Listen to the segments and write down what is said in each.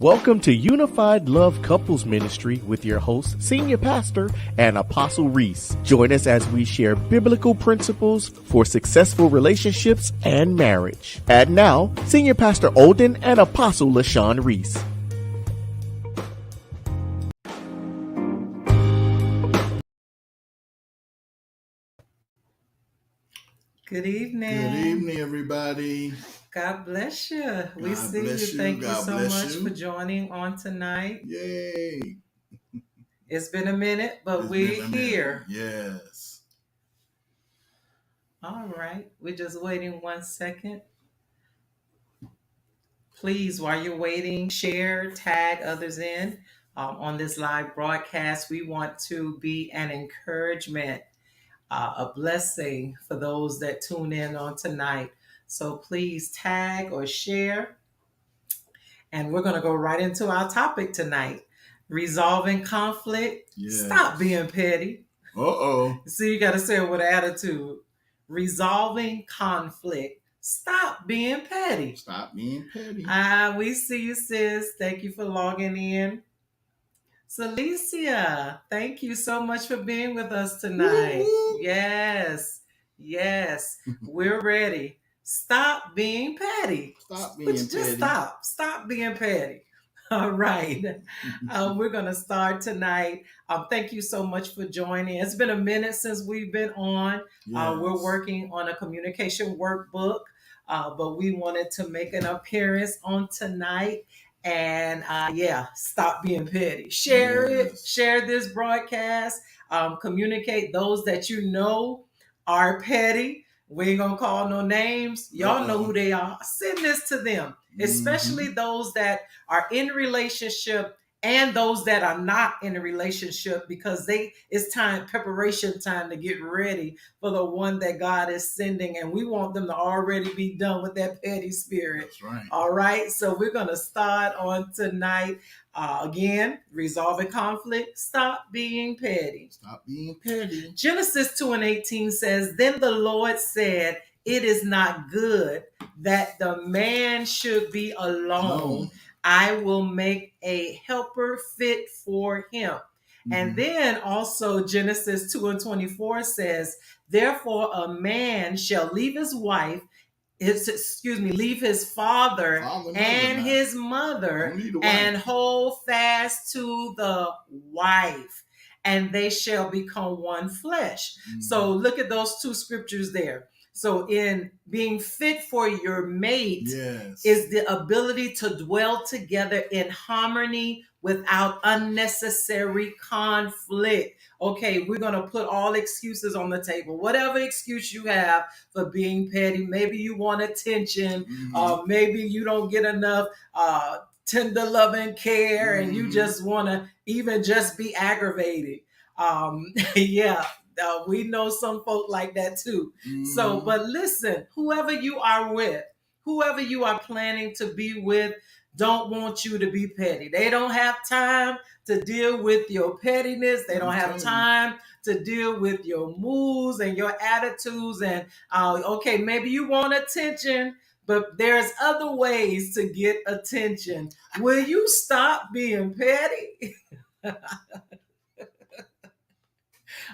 Welcome to Unified Love Couples Ministry with your host, Senior Pastor and Apostle Reese. Join us as we share biblical principles for successful relationships and marriage. And now, Senior Pastor Olden and Apostle LaShawn Reese. Good evening. Good evening, everybody. God bless you. We see you. bless you. Thank you God so bless much you. for joining on tonight. Yay. It's been a minute, but It's we're been a here. minute. Yes. All right. We're just waiting 1 second. Please, while you're waiting, share, tag others in on this live broadcast. We want to be an encouragement, a blessing for those that tune in on tonight. So please tag or share. And we're going to go right into our topic tonight. Resolving conflict. Yes. Stop being petty. Uh-oh. See, you got to say it with attitude. Resolving conflict. Stop being petty. Stop being petty. We see you, sis. Thank you for logging in. Celicia, thank you so much for being with us tonight. Woo-hoo. Yes. We're ready. Stop being petty. Stop being petty. Just stop. Stop being petty. All right. We're going to start tonight. Thank you so much for joining. It's been a minute since we've been on. Yes. We're working on a communication workbook, but we wanted to make an appearance on tonight. And stop being petty. Share it. Share this broadcast. Communicate those that you know are petty. We ain't gonna call no names. Y'all know who they are. Send this to them, especially those that are in relationship and those that are not in a relationship, because it's preparation time to get ready for the one that God is sending, and we want them to already be done with that petty spirit. That's right. All right, so we're gonna start on tonight. Again, resolving conflict. Stop being petty. Stop being petty. Genesis 2:18 says, "Then the Lord said, it is not good that the man should be alone. I will make a helper fit for him." And then also Genesis 2:24 says, "Therefore a man shall leave his wife, leave his father and his mother and hold fast to the wife, and they shall become one flesh." So look at those two scriptures there. So in being fit for your mate is the ability to dwell together in harmony without unnecessary conflict. Okay, we're going to put all excuses on the table. Whatever excuse you have for being petty, maybe you want attention, maybe you don't get enough tender love and care, and you just want to even just be aggravated. We know some folk like that too. So, but listen, whoever you are with, whoever you are planning to be with, don't want you to be petty. They don't have time to deal with your pettiness. They don't have time to deal with your moods and your attitudes. And okay, maybe you want attention, but there's other ways to get attention. Will you stop being petty?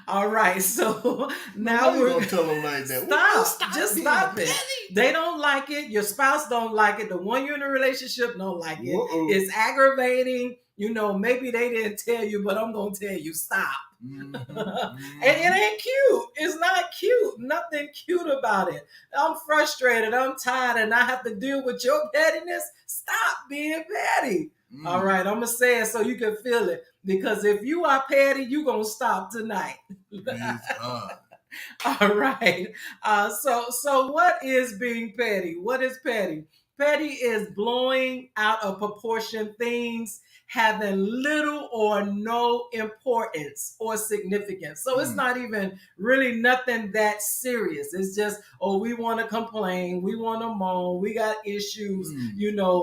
All right, so now we're gonna tell them like that. Stop. Just stop it. Petty. They don't like it. Your spouse don't like it. The one you're in a relationship don't like it. It's aggravating. You know, maybe they didn't tell you, but I'm gonna tell you, stop. And it ain't cute. It's not cute. Nothing cute about it. I'm frustrated. I'm tired, and I have to deal with your pettiness. Stop being petty. All right, I'm gonna say it so you can feel it. Because if you are petty, you're going to stop tonight. All right. So what is being petty? What is petty? Petty is blowing out of proportion things having little or no importance or significance. So it's not even really nothing that serious. It's just, we want to complain. We want to moan. We got issues,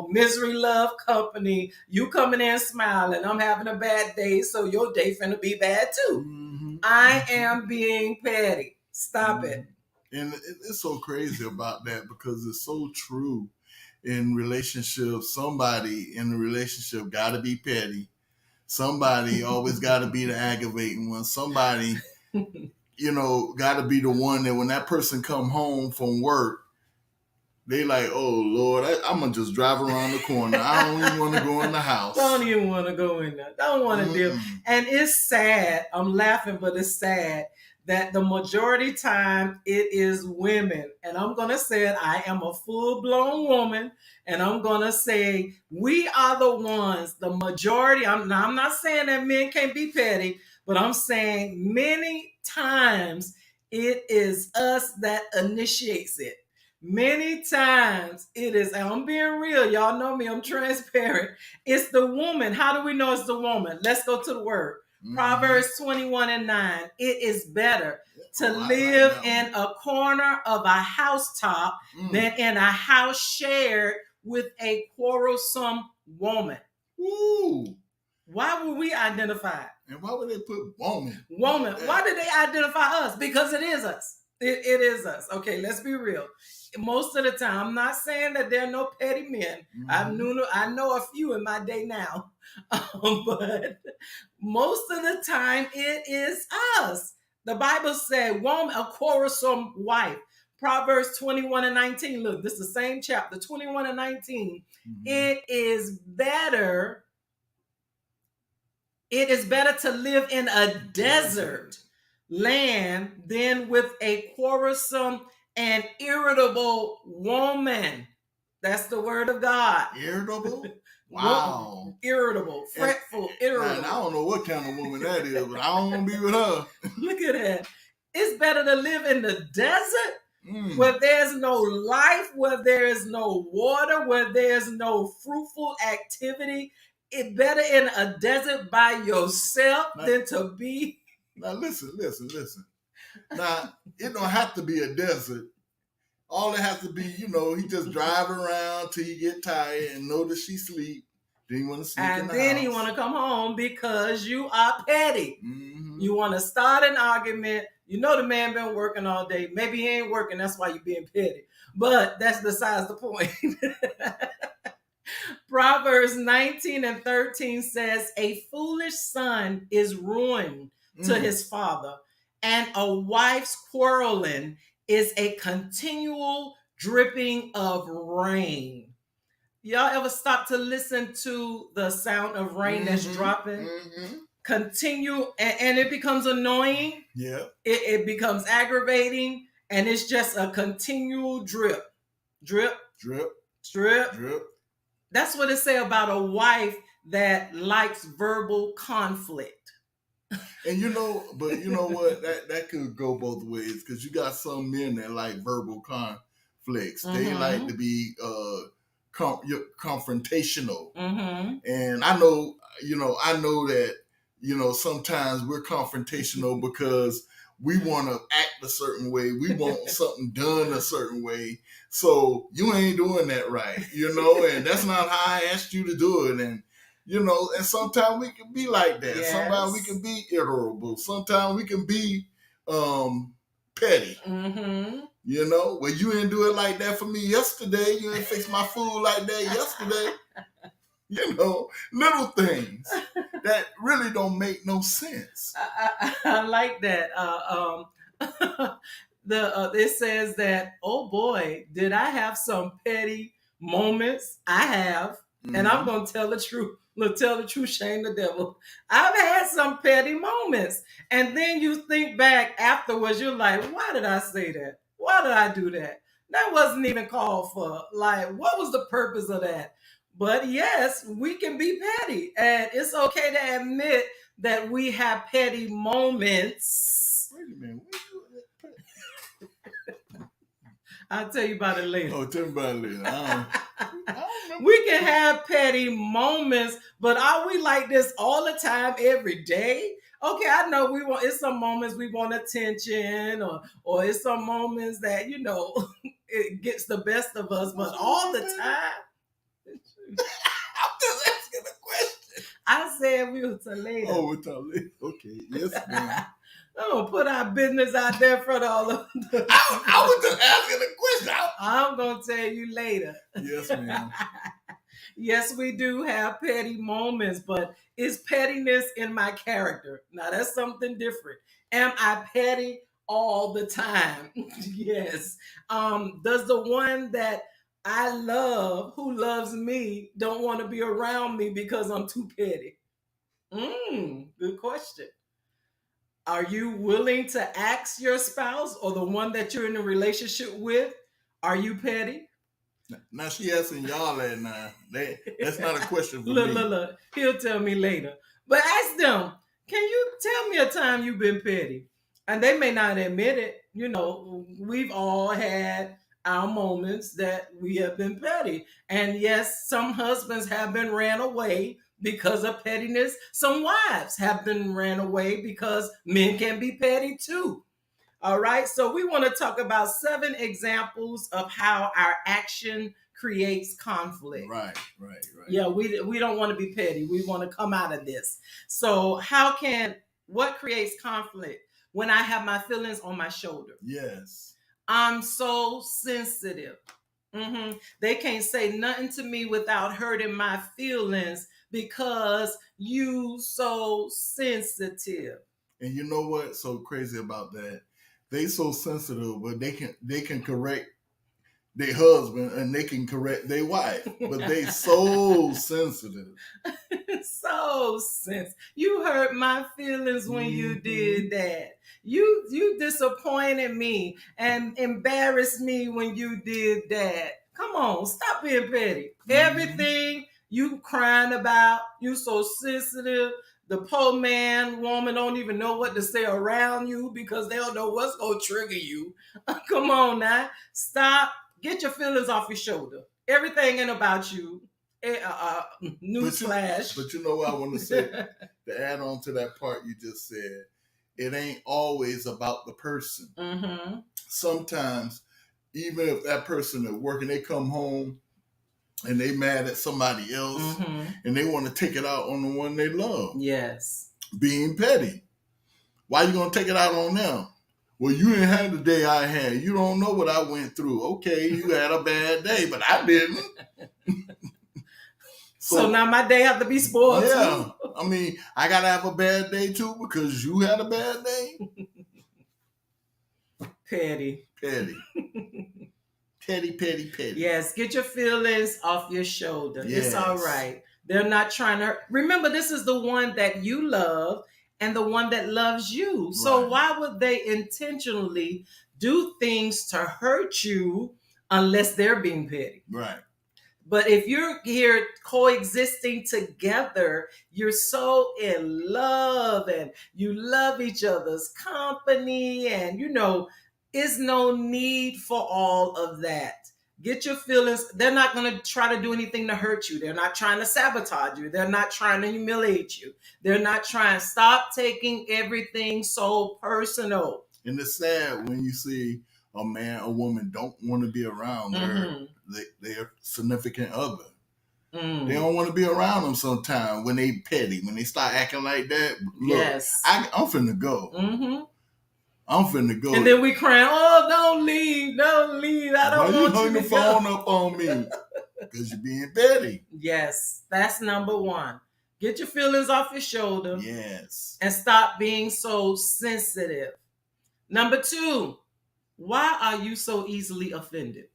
misery, love, company. You coming in smiling. I'm having a bad day, so your day finna be bad too. I am being petty. Stop it. And it's so crazy about that because it's so true. in relationships, somebody in the relationship got to be petty. Somebody always got to be the aggravating one. Somebody, got to be the one that when that person come home from work, they like, oh Lord, I'm gonna just drive around the corner. I don't even want to go in the house. Don't even want to go in there. Don't want to deal. And it's sad. I'm laughing, but it's sad that the majority time it is women. And I'm gonna say it. I am a full-blown woman, and I'm gonna say we are the ones. The majority. I'm not saying that men can't be petty, but I'm saying many times it is us that initiates it. Many times it is, and I'm being real, y'all know me, I'm transparent. It's the woman. How do we know it's the woman? Let's go to the word. Proverbs 21:9. It is better to live in a corner of a housetop than in a house shared with a quarrelsome woman. Ooh. Why would we identify? And why would they put woman? Woman. Why did they identify us? Because it is us. It is us. Okay, let's be real. Most of the time, I'm not saying that there are no petty men. I know a few in my day now, but most of the time it is us. The Bible said, "Woman, a quarrelsome wife." Proverbs 21:19. Look, this is the same chapter, 21:19. It is better to live in a desert land than with a quarrelsome and irritable woman. That's the word of God. Irritable? Wow. Irritable, fretful, irritable. And I don't know what kind of woman that is, but I don't want to be with her. Look at that. It's better to live in the desert where there's no life, where there is no water, where there's no fruitful activity. It's better in a desert by yourself than to be. Now listen. Now, it don't have to be a desert. All it has to be, he just drive around till he get tired and know that she sleep. Then you want to sleep in the house. And then he want to come home because you are petty. You want to start an argument. You know the man been working all day. Maybe he ain't working. That's why you're being petty. But that's besides the point. Proverbs 19:13 says, "A foolish son is ruin to his father, and a wife's quarreling is a continual dripping of rain." Y'all ever stop to listen to the sound of rain that's dropping? Continue, and it becomes annoying. Yeah. It becomes aggravating, and it's just a continual drip. Drip. Drip. Drip. Drip. That's what it say about a wife that likes verbal conflict. And you know what? That could go both ways, because you got some men that like verbal conflicts. They like to be confrontational. And I know that, sometimes we're confrontational because we want to act a certain way. We want something done a certain way. So you ain't doing that right, and that's not how I asked you to do it. And, and sometimes we can be like that. Yes. Sometimes we can be irritable. Sometimes we can be petty. Well, you didn't do it like that for me yesterday. You didn't fix my food like that yesterday. Little things that really don't make no sense. I like that. It says that, oh boy, did I have some petty moments? I have, and I'm gonna tell the truth. Tell the truth, shame the devil. I've had some petty moments, and then you think back afterwards. You're like, why did I say that? Why did I do that? That wasn't even called for. Like, what was the purpose of that? But yes, we can be petty, and it's okay to admit that we have petty moments. Wait a minute. I'll tell you about it later. Oh, tell me about it later. I don't we can have petty moments, but are we like this all the time, every day? Okay, I know it's some moments we want attention, or it's some moments that, it gets the best of us, but all the time. I'm just asking a question. I said we will tell later. Oh, we'll tell later. Okay, yes, ma'am. I'm gonna put our business out there for all of the. I was just asking a question. I'm gonna tell you later. Yes, ma'am. Yes, we do have petty moments, but is pettiness in my character? Now that's something different. Am I petty all the time? Yes. Does the one that I love, who loves me, don't want to be around me because I'm too petty? Good question. Are you willing to ask your spouse or the one that you're in a relationship with, are you petty? Now she asking y'all that now. That's not a question for Look, me. look. He'll tell me later. But ask them, can you tell me a time you've been petty? And they may not admit it. You know, we've all had our moments that we have been petty. And yes, some husbands have been ran away because of pettiness. Some wives have been ran away because men can be petty too. All right. So we want to talk about 7 examples of how our action creates conflict. Right. Yeah, we don't want to be petty. We want to come out of this. So what creates conflict? When I have my feelings on my shoulder. Yes. I'm so sensitive. They can't say nothing to me without hurting my feelings because you so sensitive. And you know what's so crazy about that? They so sensitive, but they can correct their husband and they can correct their wife, but they so sensitive. So sensitive. You hurt my feelings when you did that. You disappointed me and embarrassed me when you did that. Come on, stop being petty. Everything you crying about, you so sensitive. The poor man, woman don't even know what to say around you because they don't know what's going to trigger you. Come on now. Stop. Get your feelings off your shoulder. Everything ain't about you. Newsflash. But you know what I want to say? To add on to that part you just said, it ain't always about the person. Sometimes, even if that person is working, they come home and they mad at somebody else and they want to take it out on the one they love. Yes. Being petty. Why you going to take it out on them? Well, you didn't have the day I had. You don't know what I went through. Okay, you had a bad day, but I didn't. So now my day have to be spoiled too. I mean, I got to have a bad day too because you had a bad day? Petty. Petty. Yes, get your feelings off your shoulder. Yes. It's all right. They're not trying to. Remember, this is the one that you love and the one that loves you. So Right. why would they intentionally do things to hurt you unless they're being petty? Right. But if you're here coexisting together, you're so in love and you love each other's company and, is no need for all of that. Get your feelings. They're not going to try to do anything to hurt you. They're not trying to sabotage you. They're not trying to humiliate you. They're not trying. Stop taking everything so personal. And it's sad when you see a man or woman don't want to be around their significant other. They don't want to be around them sometimes when they petty, when they start acting like that. Look, Yes. I'm finna go. I'm finna go. And then we crying, oh, don't leave. I don't want you you hung the to phone go. up on me because you're being petty. Yes, that's number 1. Get your feelings off your shoulder. Yes. And stop being so sensitive. Number 2, why are you so easily offended?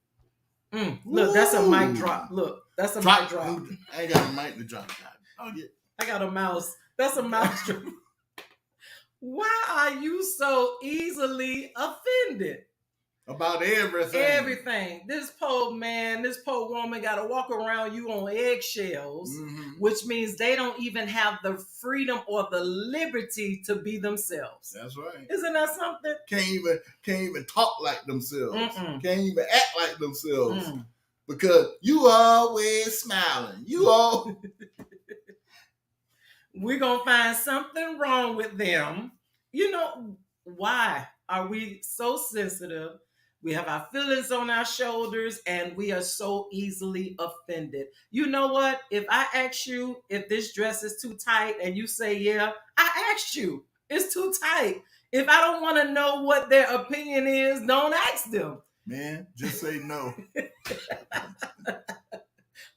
Look, that's a mic drop. Look, that's a mic drop. I ain't got a mic to drop. I got a mouse. That's a mouse drop. Why are you so easily offended? About everything. Everything. This poor man, this poor woman got to walk around you on eggshells, which means they don't even have the freedom or the liberty to be themselves. That's right. Isn't that something? Can't even talk like themselves. Can't even act like themselves. Because you always smiling. We're going to find something wrong with them. Why are we so sensitive? We have our feelings on our shoulders and we are so easily offended. You know what? If I ask you if this dress is too tight and you say, yeah, I asked you, it's too tight. If I don't want to know what their opinion is, don't ask them. Man, just say no.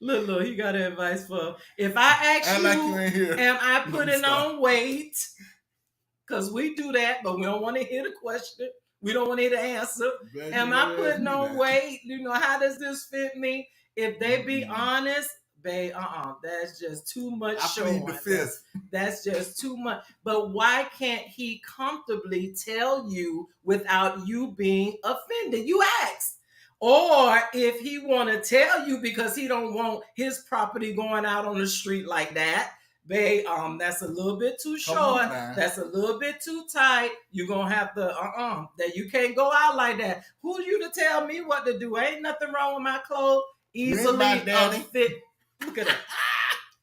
Look, he got advice for if I ask you, like you ain't here. Am I putting on weight? Because we do that, but we don't want to hear the question. We don't want to hear the answer. Am I putting on weight? How does this fit me? If they be honest, babe, that's just too much showing. That's just too much. But why can't he comfortably tell you without you being offended? You ask. Or if he want to tell you because he don't want his property going out on the street like that, babe, that's a little bit too short. That's a little bit too tight. You're going to have to, that you can't go out like that. Who you to tell me what to do? Ain't nothing wrong with my clothes. Easily offended. Look at that.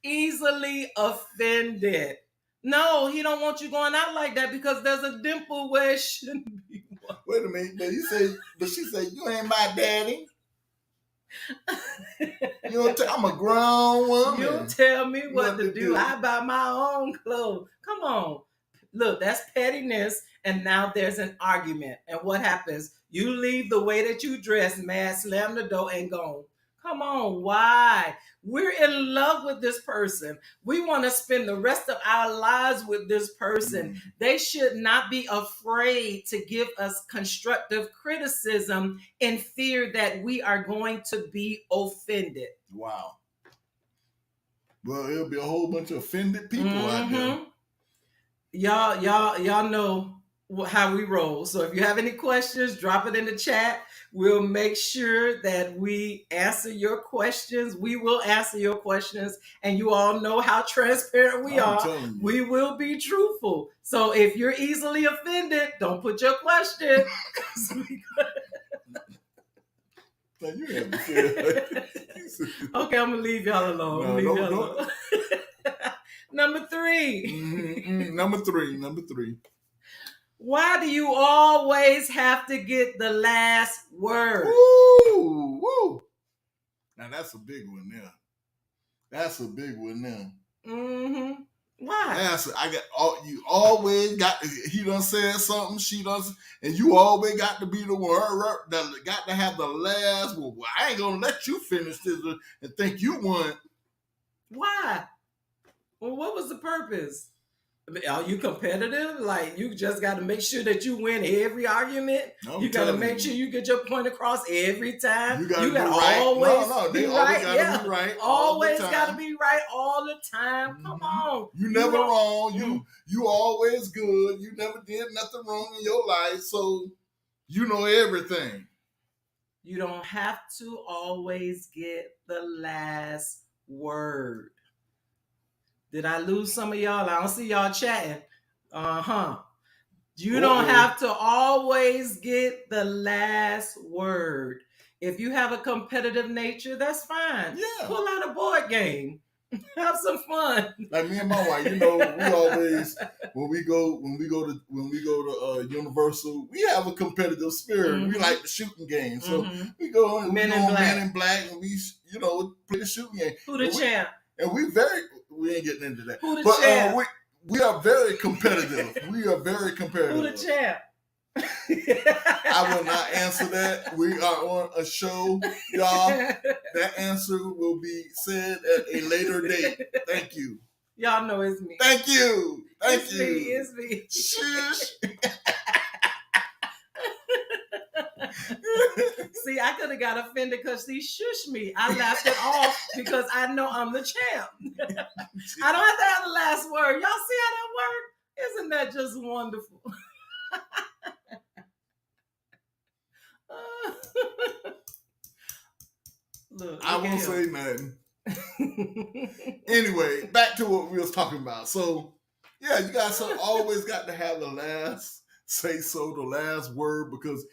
Easily offended. No, he don't want you going out like that because there's a dimple where it shouldn't be. Wait a minute, but she said, you ain't my daddy. I'm a grown woman. You don't tell me what to do. I buy my own clothes. Come on. Look, that's pettiness. And now there's an argument. And what happens? You leave the way that you dress, mad, slam the door, and gone. Come on, why? We're in love with this person. We want to spend the rest of our lives with this person. They should not be afraid to give us constructive criticism in fear that we are going to be offended. Wow. Well, it'll be a whole bunch of offended people out there. Y'all know how we roll. So if you have any questions, drop it in the chat. We'll make sure that we answer your questions. We will answer your questions. And you all know how transparent we are. We will be truthful. So if you're easily offended, don't put your question. Okay, I'm going to leave y'all alone. Number 3. Number three. Why do you always have to get the last word? Woo! Now that's a big one now. Mm-hmm. Why? You always got. He done said something. She done, and you always got to be the one that got to have the last word. Well, I ain't gonna let you finish this and think you won. Why? Well, what was the purpose? Are you competitive? Like, you just got to make sure that you win every argument. You got to make sure you get your point across every time. You got to always be right. Yeah, right. Always got to be right all the time. Mm-hmm. Come on. You never wrong. You always good. You never did nothing wrong in your life, so you know everything. You don't have to always get the last word. Did I lose some of y'all? I don't see y'all chatting. You don't have to always get the last word. If you have a competitive nature, that's fine. Yeah. Pull out a board game. Have some fun. Like me and my wife, we always when we go to Universal, we have a competitive spirit. Mm-hmm. We like the shooting game, so we go Men in Black, and we play the shooting game. Who the champ? And we ain't getting into that. Who the champ? We are very competitive. Who the champ? I will not answer that. We are on a show, y'all. That answer will be said at a later date. Thank you. Y'all know it's me. Thank you. It's me. Shush. See, I could have got offended because she shushed me. I laughed it off because I know I'm the champ. I don't have to have the last word. Y'all see how that works? Isn't that just wonderful? Look, I won't say nothing. Anyway, back to what we was talking about. So, yeah, you guys always got to have the last say so, the last word, because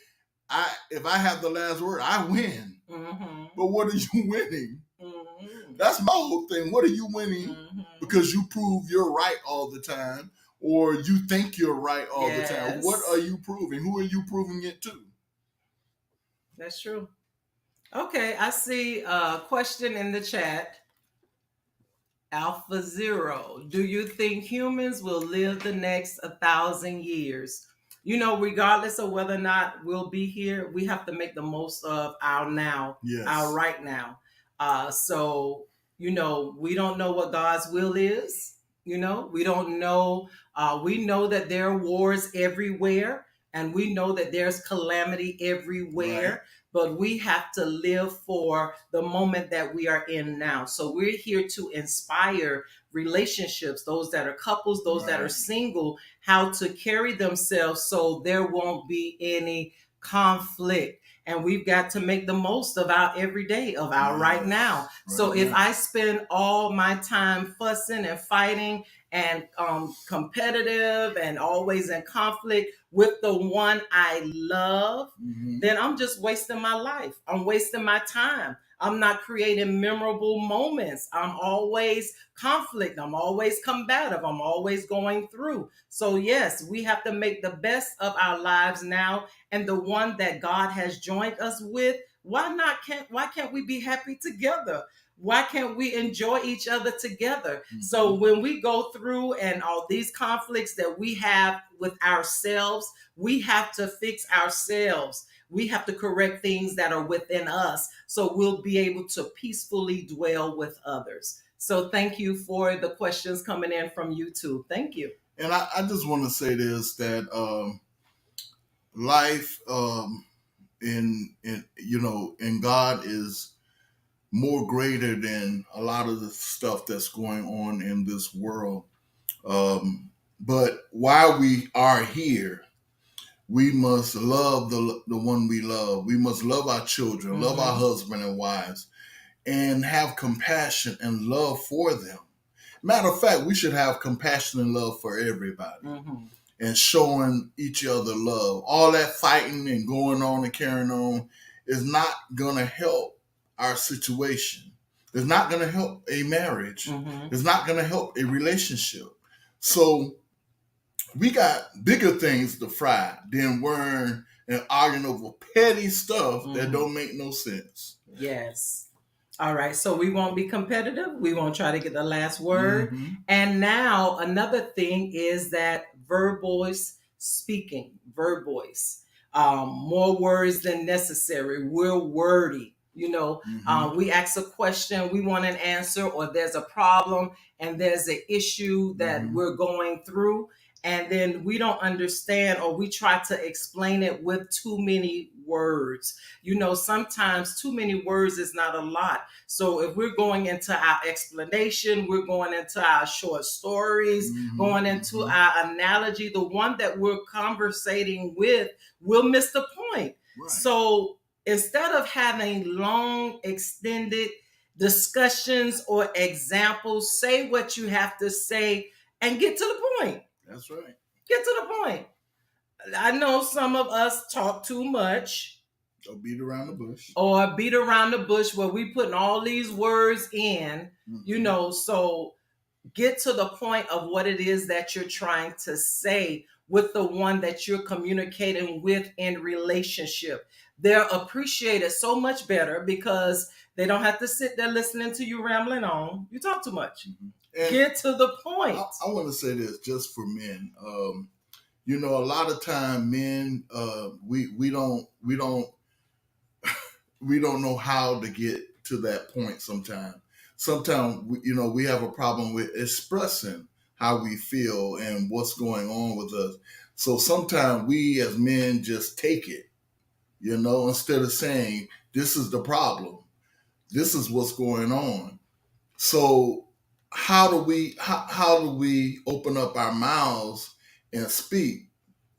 if I have the last word, I win. Mm-hmm. But what are you winning? Mm-hmm. That's my whole thing. What are you winning? Mm-hmm. Because you prove you're right all the time, or you think you're right all the time. What are you proving? Who are you proving it to? That's true. Okay, I see a question in the chat. Alpha Zero, do you think humans will live the next 1,000 years? Regardless of whether or not we'll be here, we have to make the most of our now, Yes. our right now. So, we don't know what God's will is. We don't know. We know that there are wars everywhere, and we know that there's calamity everywhere. Right. But we have to live for the moment that we are in now. So we're here to inspire relationships, those that are couples, those that are Right. single, how to carry themselves so there won't be any conflict. And we've got to make the most of our everyday, of our right now. So if I spend all my time fussing and fighting and competitive and always in conflict with the one I love, then I'm just wasting my life. I'm wasting my time. I'm not creating memorable moments. I'm always conflict. I'm always combative. I'm always going through. So yes, we have to make the best of our lives now, and the one that God has joined us with. Why can't we be happy together? Why can't we enjoy each other together? So when we go through and all these conflicts that we have with ourselves, we have to fix ourselves. We have to correct things that are within us so we'll be able to peacefully dwell with others. So thank you for the questions coming in from YouTube. Thank you. And I just want to say this, that life in God is more greater than a lot of the stuff that's going on in this world. But while we are here, we must love the one we love. We must love our children, love our husband and wives, and have compassion and love for them. Matter of fact, we should have compassion and love for everybody, and showing each other love. All that fighting and going on and carrying on is not going to help our situation. It's not going to help a marriage. It's not going to help a relationship. So we got bigger things to fry than worrying and arguing over petty stuff that don't make no sense. Yes. All right. So we won't be competitive. We won't try to get the last word. And now another thing is that verbois speaking, verbois, more words than necessary. We're wordy. We ask a question, we want an answer, or there's a problem and there's an issue that we're going through. And then we don't understand, or we try to explain it with too many words. Sometimes too many words is not a lot. So if we're going into our explanation, we're going into our short stories, going into our analogy, the one that we're conversating with will miss the point. Right. So instead of having long, extended discussions or examples, say what you have to say and get to the point. That's right. Get to the point. I know some of us talk too much. Or beat around the bush. Where we putting all these words in, so get to the point of what it is that you're trying to say with the one that you're communicating with in relationship. They're appreciated so much better because they don't have to sit there listening to you rambling on. You talk too much. And get to the point. I want to say this just for men. A lot of time men, we don't know how to get to that point sometimes. Sometimes, we have a problem with expressing how we feel and what's going on with us. So sometimes we as men just take it, instead of saying, this is the problem. This is what's going on. So how do we open up our mouths and speak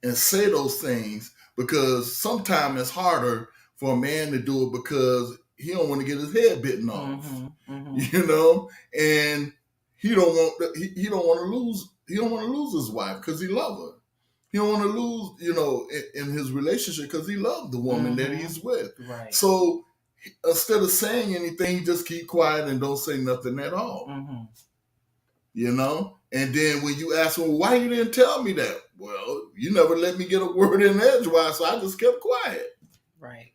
and say those things? Because sometimes it's harder for a man to do it because he don't want to get his head bitten off, and he don't want to lose his wife because he love her. He don't want to lose, in his relationship because he loved the woman that he's with. Right. So instead of saying anything, he just keep quiet and don't say nothing at all. And then when you ask him, why you didn't tell me that? Well, you never let me get a word in edgewise, so I just kept quiet. Right.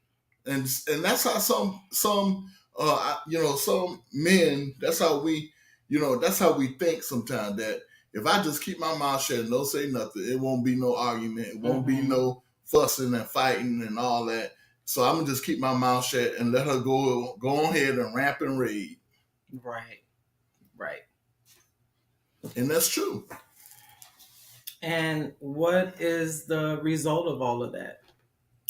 And that's how some men, that's how we think sometimes, that if I just keep my mouth shut and don't say nothing, it won't be no argument. It won't be Mhm. no fussing and fighting and all that. So I'm gonna just keep my mouth shut and let her go ahead and rant and rave. Right. Right. And that's true. And what is the result of all of that?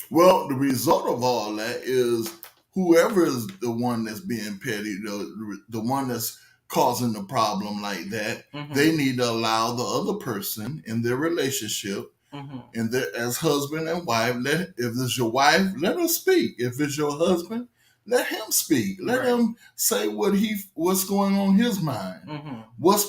Well, the result of all that is whoever is the one that's being petty, the one that's causing the problem like that, Mhm. they need to allow the other person in their relationship, Mhm. and as husband and wife, if it's your wife, let her speak. If it's your husband, let him speak. Let Right. him say what's going on in his mind. Mhm. What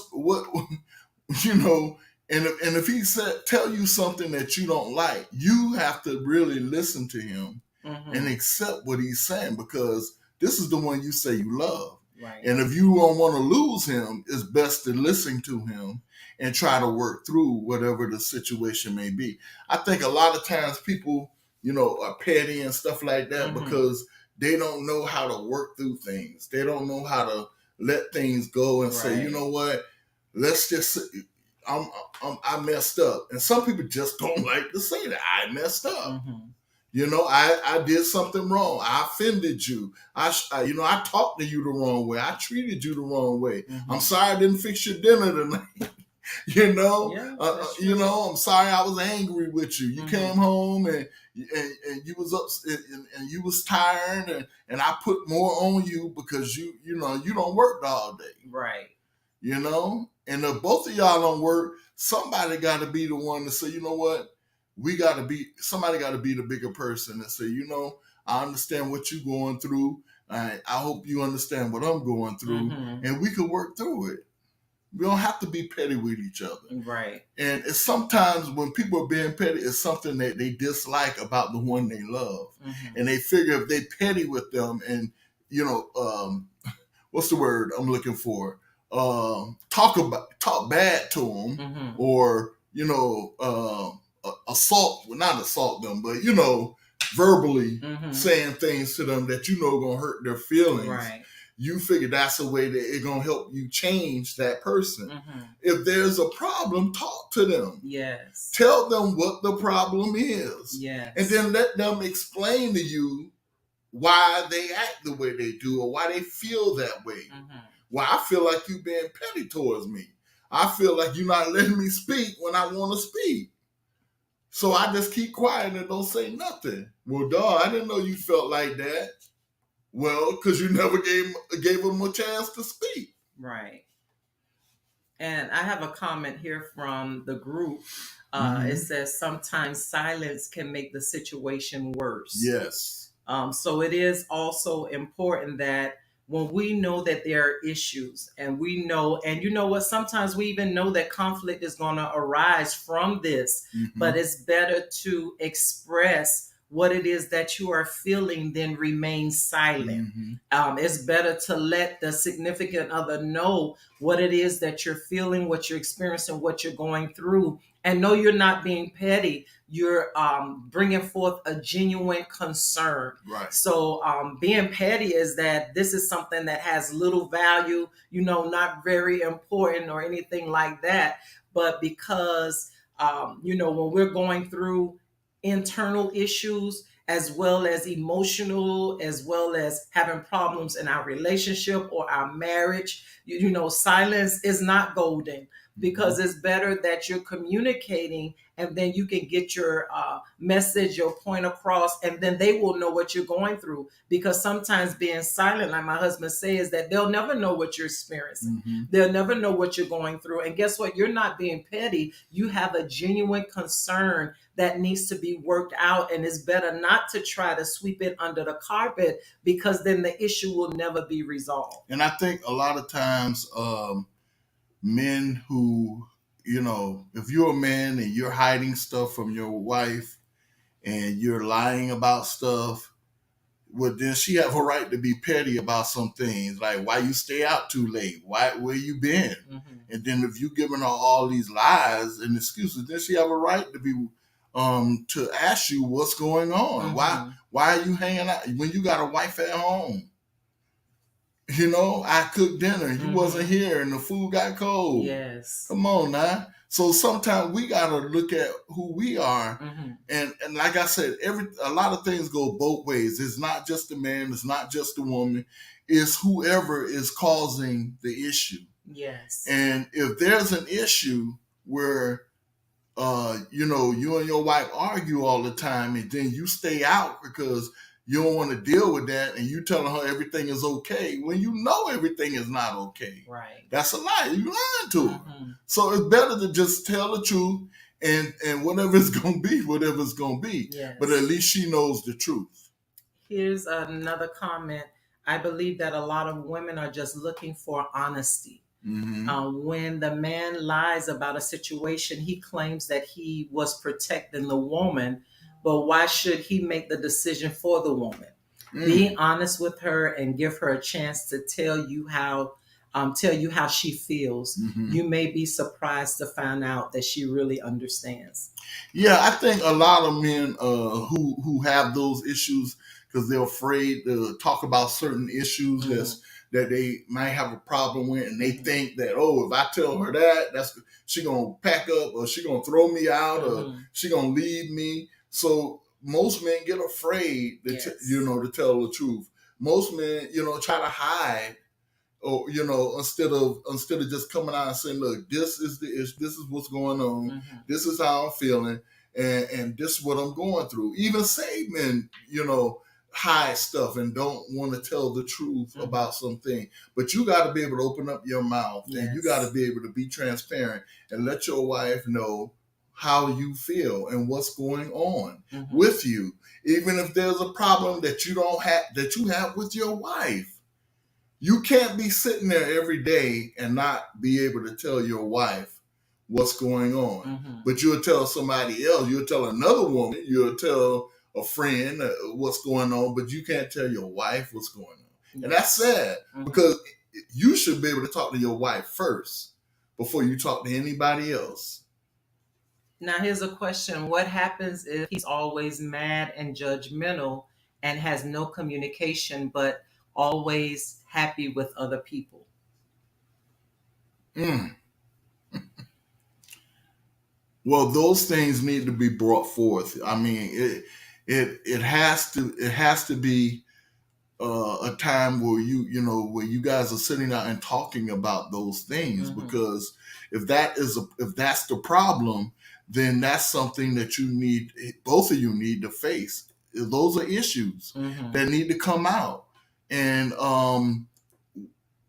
you know. And if he tell you something that you don't like, you have to really listen to him Mhm. and accept what he's saying, because this is the one you say you love. Right. And if you don't want to lose him, it's best to listen to him and try to work through whatever the situation may be. I think a lot of times people, are petty and stuff like that Mhm. because they don't know how to work through things. They don't know how to let things go and say, you Right. know what, let's just, I messed up. And some people just don't like to say that I messed up. Mhm. I did something wrong. I offended you. I talked to you the wrong way. I treated you the wrong way. Mhm. I'm sorry I didn't fix your dinner tonight. Yeah, that's true. I'm sorry I was angry with you. You Mhm. came home and you was upset and you was tired and I put more on you because you don't work all day. Right. And if both of y'all don't work, somebody got to be the one to say, you know what, somebody got to be the bigger person and say, I understand what you're going through. I hope you understand what I'm going through, Mhm. and we could work through it. We don't have to be petty with each other. Right. And it's sometimes when people are being petty, it's something that they dislike about the one they love. Mhm. And they figure if they petty with them and, what's the word I'm looking for? Talk bad to them, Mhm. or not assault them, but verbally Mhm. saying things to them that gonna hurt their feelings. Right. You figure that's a way that it's gonna help you change that person. Mhm. If there's a problem, talk to them. Yes. Tell them what the problem is. Yes. And then let them explain to you why they act the way they do or why they feel that way. Mhm. Well, I feel like you being petty towards me. I feel like you're not letting me speak when I want to speak. So I just keep quiet and don't say nothing. Well, dog, I didn't know you felt like that. Well, because you never gave them a chance to speak. Right. And I have a comment here from the group. It says sometimes silence can make the situation worse. Yes. So it is also important that when we know that there are issues and we know, and you know what, sometimes we even know that conflict is going to arise from this, but it's better to express what it is that you are feeling than remain silent. It's better to let the significant other know what it is that you're feeling, what you're experiencing, what you're going through, and know you're not being petty. You're bringing forth a genuine concern. Right. So being petty is that this is something that has little value, not very important or anything like that. But because, when we're going through internal issues, as well as emotional, as well as having problems in our relationship or our marriage, silence is not golden, because it's better that you're communicating, and then you can get your message, your point across, and then they will know what you're going through. Because sometimes being silent, like my husband says, that they'll never know what you're experiencing. They'll never know what you're going through. And guess what? You're not being petty. You have a genuine concern that needs to be worked out, and it's better not to try to sweep it under the carpet, because then the issue will never be resolved. And I think a lot of times men who, if you're a man and you're hiding stuff from your wife and you're lying about stuff, well, then she have a right to be petty about some things, like why you stay out too late, where you been. And then if you giving her all these lies and excuses, then she have a right to be to ask you what's going on. Why are you hanging out when you got a wife at home? You know, I cooked dinner. You Mhm. wasn't here and the food got cold. Yes. Come on now. So sometimes we got to look at who we are. Mhm. And like I said, a lot of things go both ways. It's not just the man. It's not just the woman. It's whoever is causing the issue. Yes. And if there's an issue where you know, you and your wife argue all the time, and then you stay out because you don't want to deal with that, and you telling her everything is okay when you know everything is not okay. Right. That's a lie. You lying to her. Mhm. So it's better to just tell the truth, and whatever it's gonna be, whatever it's gonna be. Yes. But at least she knows the truth. Here's another comment. I believe that a lot of women are just looking for honesty. Mm-hmm. When the man lies about a situation, he claims that he was protecting the woman, but why should he make the decision for the woman? Be honest with her and give her a chance to tell you how she feels. Mm-hmm. You may be surprised to find out that she really understands. Yeah, I think a lot of men who have those issues because they're afraid to talk about certain issues that they might have a problem with, and they think that, oh, if I tell her that, she gonna pack up, or she gonna throw me out, or she gonna leave me. So most men get afraid to to tell the truth. Most men, try to hide. Or instead of just coming out and saying, look, this is the issue, this is what's going on, this is how I'm feeling, and this is what I'm going through. Even saved men, hide stuff and don't want to tell the truth about something. But you got to be able to open up your mouth, and you got to be able to be transparent and let your wife know how you feel and what's going on with you, even if there's a problem that you have with your wife. You can't be sitting there every day and not be able to tell your wife what's going on. But you'll tell somebody else, you'll tell another woman, you'll tell a friend what's going on, but you can't tell your wife what's going on. Yes. And that's sad because you should be able to talk to your wife first before you talk to anybody else. Now, here's a question. What happens if he's always mad and judgmental and has no communication, but always happy with other people? Well, those things need to be brought forth. I mean, it has to be a time where where you guys are sitting out and talking about those things, because if that's the problem, then that's something that both of you need to face. Those are issues that need to come out. And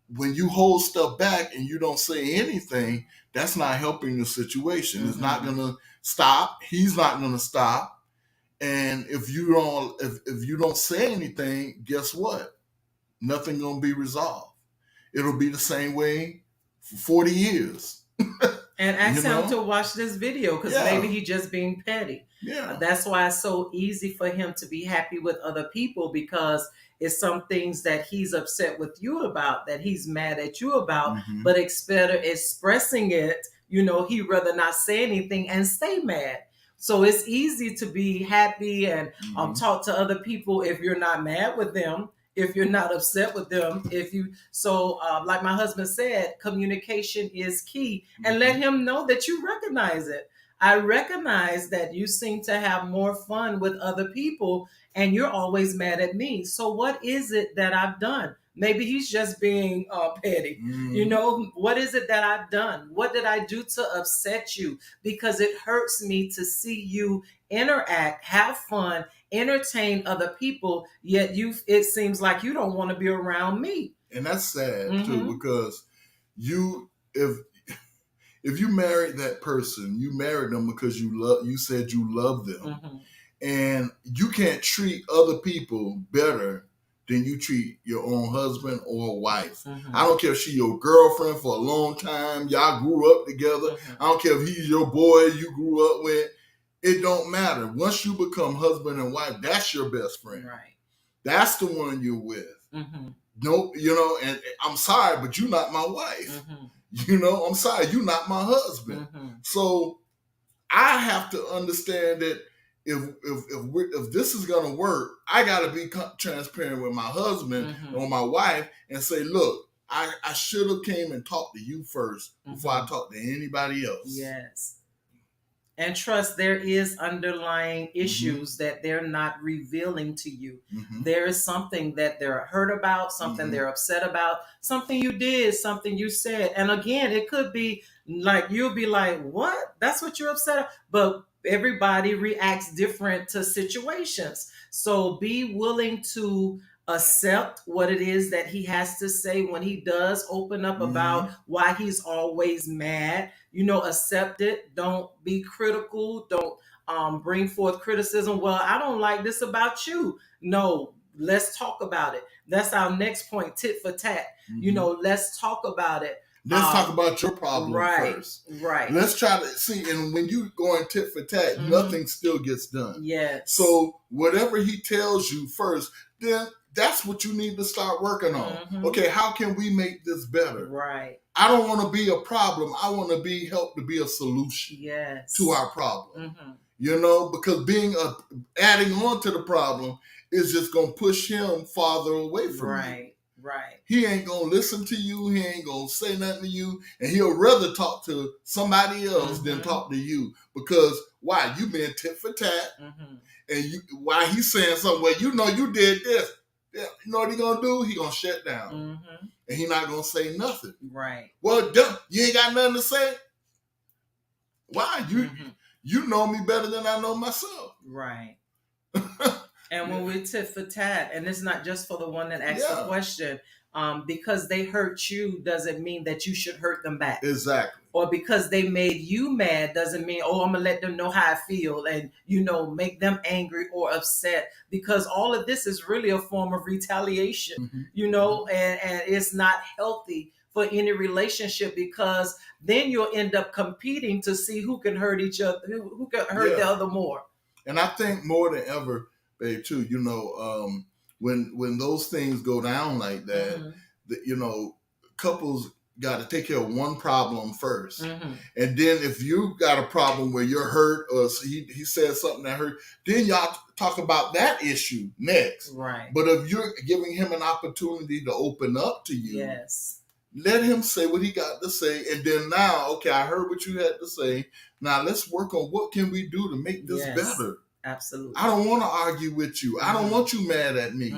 when you hold stuff back and you don't say anything, that's not helping the situation. It's not going to stop. He's not going to stop. And if you don't say anything, guess what? Nothing going to be resolved. It'll be the same way for 40 years. And ask him to watch this video, because maybe he's just being petty. Yeah. That's why it's so easy for him to be happy with other people, because it's some things that he's upset with you about, that he's mad at you about, but instead of expressing it, he'd rather not say anything and stay mad. So it's easy to be happy and talk to other people if you're not mad with them, if you're not upset with them. Like my husband said, communication is key, and let him know that you recognize it. I recognize that you seem to have more fun with other people and you're always mad at me. So what is it that I've done? Maybe he's just being petty. What is it that I've done? What did I do to upset you? Because it hurts me to see you interact, have fun, entertain other people, yet it seems like you don't want to be around me. And that's sad too, because if you married that person, you married them because you said you love them. And you can't treat other people better than you treat your own husband or wife. I don't care if she's your girlfriend for a long time, y'all grew up together. I don't care if he's your boy you grew up with. It don't matter. Once you become husband and wife, that's your best friend. Right. That's the one you're with. No, and I'm sorry, but you're not my wife. I'm sorry, you're not my husband. So I have to understand that if this is gonna work, I gotta be transparent with my husband or my wife and say, look, I should have came and talked to you first before I talked to anybody else. Yes. And trust there is underlying issues that they're not revealing to you. There is something that they're hurt about, something they're upset about, something you did, something you said. And again, it could be like, you'll be like, what? That's what you're upset about? But everybody reacts different to situations. So be willing to accept what it is that he has to say when he does open up about why he's always mad. Accept it. Don't be critical. Don't bring forth criticism. Well, I don't like this about you. No, let's talk about it. That's our next point, tit for tat. Let's talk about it. Let's talk about your problem first. Right. Let's try to see. And when you go in tit for tat, nothing still gets done. Yes. So whatever he tells you first, then that's what you need to start working on. Okay, how can we make this better? Right. I don't want to be a problem. I want to be help to be a solution to our problem. Because adding on to the problem is just going to push him farther away from you. Right. He ain't going to listen to you. He ain't going to say nothing to you. And he'll rather talk to somebody else than talk to you. Because why? You been tit for tat. And why he's saying something, well, you did this. Yeah, you know what he going to do? He going to shut down. And he not going to say nothing. Right. Well, you ain't got nothing to say? Why? You know me better than I know myself. Right. And when we tit for tat, and it's not just for the one that asked the question, because they hurt you doesn't mean that you should hurt them back. Exactly. Or because they made you mad doesn't mean, I'm going to let them know how I feel and, make them angry or upset, because all of this is really a form of retaliation, and it's not healthy for any relationship, because then you'll end up competing to see who can hurt each other, who can hurt the other more. And I think more than ever, babe, too, when those things go down like that, couples got to take care of one problem first. And then if you got a problem where you're hurt or he said something that hurt, then y'all talk about that issue next. Right. But if you're giving him an opportunity to open up to you, let him say what he got to say. And then now, okay, I heard what you had to say. Now let's work on what can we do to make this better. Absolutely. I don't want to argue with you. I don't want you mad at me.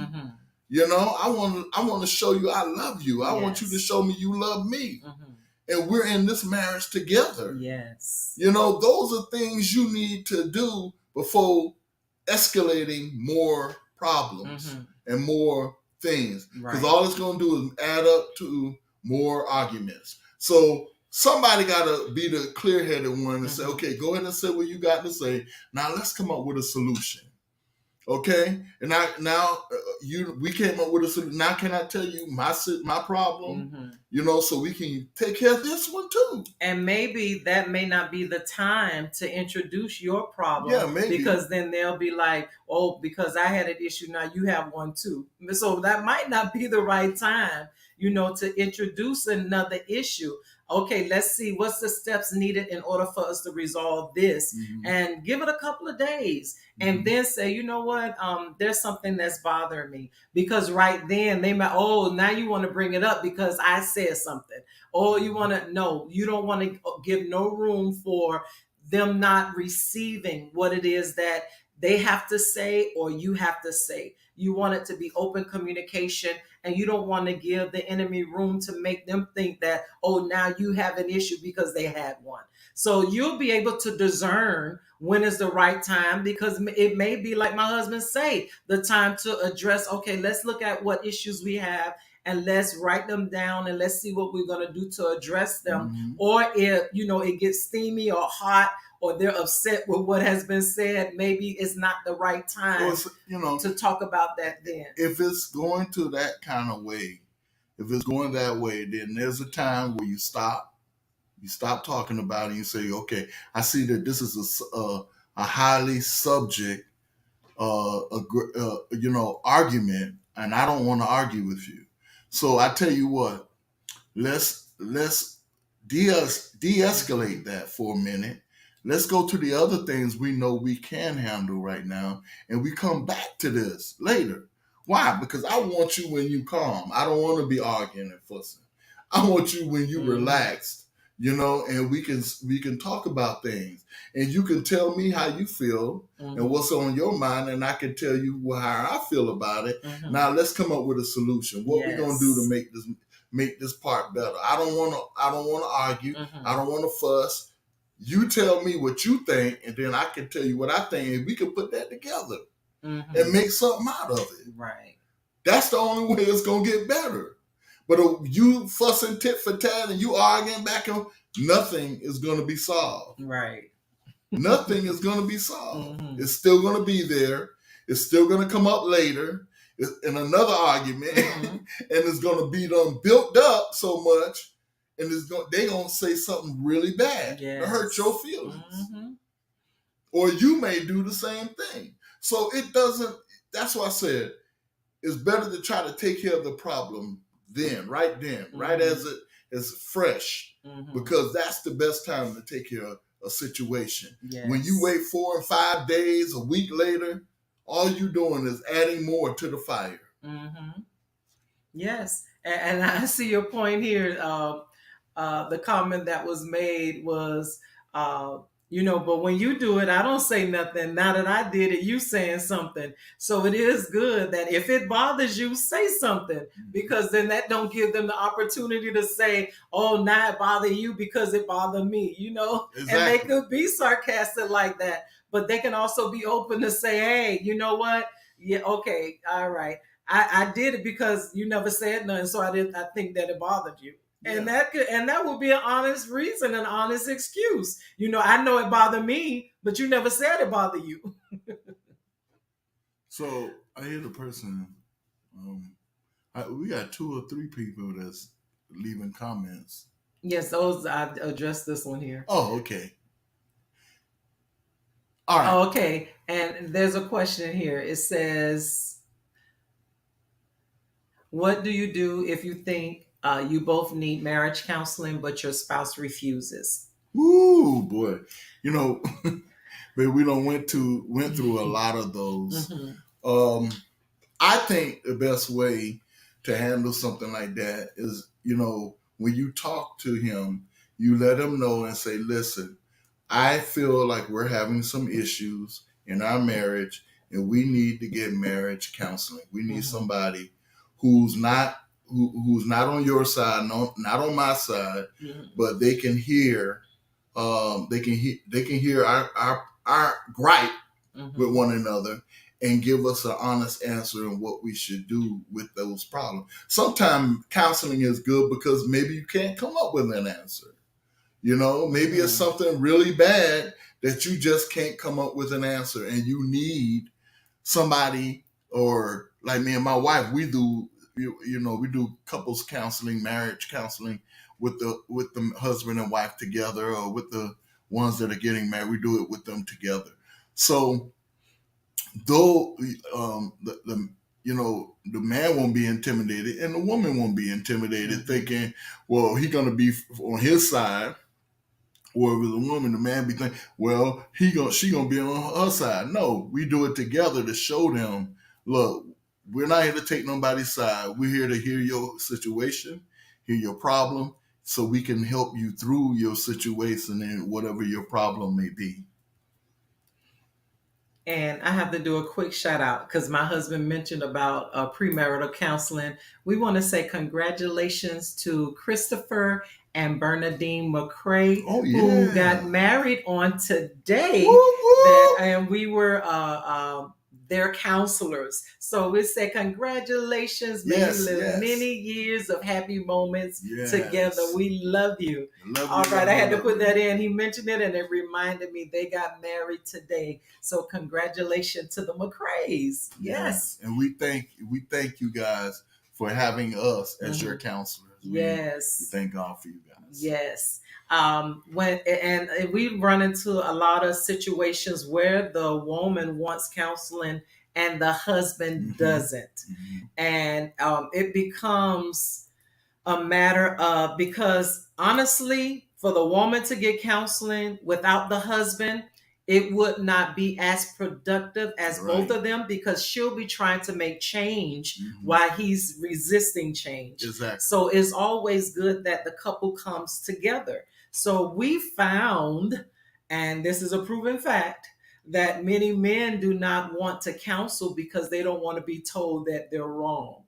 I want to show you I love you. I want you to show me you love me. And we're in this marriage together. Yes. Those are things you need to do before escalating more problems and more things. Because all it's going to do is add up to more arguments. So somebody got to be the clear-headed one and say, okay, go ahead and say what you got to say. Now let's come up with a solution. Okay? And we came up with a solution. Now can I tell you my problem? So we can take care of this one too. And maybe that may not be the time to introduce your problem. Yeah, maybe. Because then they'll be like, because I had an issue, now you have one too. So that might not be the right time, to introduce another issue. Okay, let's see what's the steps needed in order for us to resolve this, and give it a couple of days, and then say, you know what, there's something that's bothering me, because right then they might, now you want to bring it up because I said something, or you don't want to give no room for them not receiving what it is that they have to say or you have to say. You want it to be open communication, and you don't want to give the enemy room to make them think that, now you have an issue because they had one. So you'll be able to discern when is the right time, because it may be like my husband say, the time to address, okay, let's look at what issues we have and let's write them down and let's see what we're going to do to address them. Or if, it gets steamy or hot, or they're upset with what has been said, maybe it's not the right time to talk about that then. If it's going to that kind of way, then there's a time where you stop talking about it and you say, okay, I see that this is a highly subject, argument, and I don't want to argue with you. So I tell you what, let's de-escalate that for a minute. Let's go to the other things we know we can handle right now, and we come back to this later. Why? Because I want you when you calm. I don't want to be arguing and fussing. I want you when you relaxed, and we can talk about things, and you can tell me how you feel and what's on your mind, and I can tell you how I feel about it. Now let's come up with a solution. What we're gonna do to make this part better? I don't want to argue. I don't want to fuss. You tell me what you think, and then I can tell you what I think, and we can put that together and make something out of it. Right. That's the only way it's gonna get better. But if you fussing tit for tat and you arguing back and nothing is gonna be solved. Right. Nothing is gonna be solved. It's still gonna be there. It's still gonna come up later in another argument, and it's gonna be done built up so much. And they're going to say something really bad to hurt your feelings. Or you may do the same thing. So that's why I said it's better to try to take care of the problem right as it is fresh, because that's the best time to take care of a situation. Yes. When you wait 4 and 5 days, a week later, all you're doing is adding more to the fire. Yes. And I see your point here. The comment that was made was, but when you do it, I don't say nothing. Now that I did it, you saying something. So it is good that if it bothers you, say something, because then that don't give them the opportunity to say, oh, now it bother you because it bothered me, Exactly. And they could be sarcastic like that, but they can also be open to say, hey, you know what? Yeah, okay, all right. I did it because you never said nothing, so I think that it bothered you. And that would be an honest reason, an honest excuse. I know it bothered me, but you never said it bothered you. So I hear the person. We got 2 or 3 people that's leaving comments. Yes, I addressed this one here. Oh, okay. All right. Oh, okay. And there's a question here. It says, what do you do if you think you both need marriage counseling, but your spouse refuses? Ooh, boy. But we went through a lot of those. I think the best way to handle something like that is, when you talk to him, you let him know and say, listen, I feel like we're having some issues in our marriage and we need to get marriage counseling. We need somebody who's not on your side, not on my side, but they can hear our gripe with one another and give us an honest answer on what we should do with those problems. Sometimes counseling is good because maybe you can't come up with an answer. Maybe it's something really bad that you just can't come up with an answer, and you need somebody, or like me and my wife, we do couples counseling, marriage counseling with the husband and wife together, or with the ones that are getting married. We do it with them together. So though the man won't be intimidated and the woman won't be intimidated, thinking, well, he's gonna be on his side. Or if it's a woman, the man be thinking, well, she gonna be on her side. No, we do it together to show them, look, we're not here to take nobody's side. We're here to hear your situation, hear your problem, so we can help you through your situation and whatever your problem may be. And I have to do a quick shout out because my husband mentioned about premarital counseling. We want to say congratulations to Christopher and Bernadine McCrae, who got married on today. And we were their counselors. So we say congratulations. May you live many years of happy moments together. We love you. All right, I had to put that in. He mentioned it and it reminded me they got married today. So congratulations to the McCraes. Yes. And we thank you guys for having us as your counselors. We thank God for you guys. Yes. When we run into a lot of situations where the woman wants counseling and the husband doesn't. And it becomes a matter of, because honestly, For the woman to get counseling without the husband, it would not be as productive as both of them, because she'll be trying to make change while he's resisting change. Exactly. So it's always good that the couple comes together. So we found, and this is a proven fact, that many men do not want to counsel because they don't want to be told that they're wrong.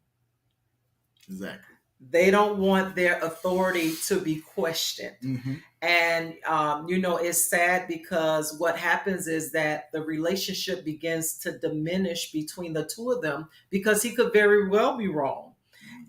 Exactly. They don't want their authority to be questioned. And, it's sad, because what happens is that the relationship begins to diminish between the two of them, because he could very well be wrong.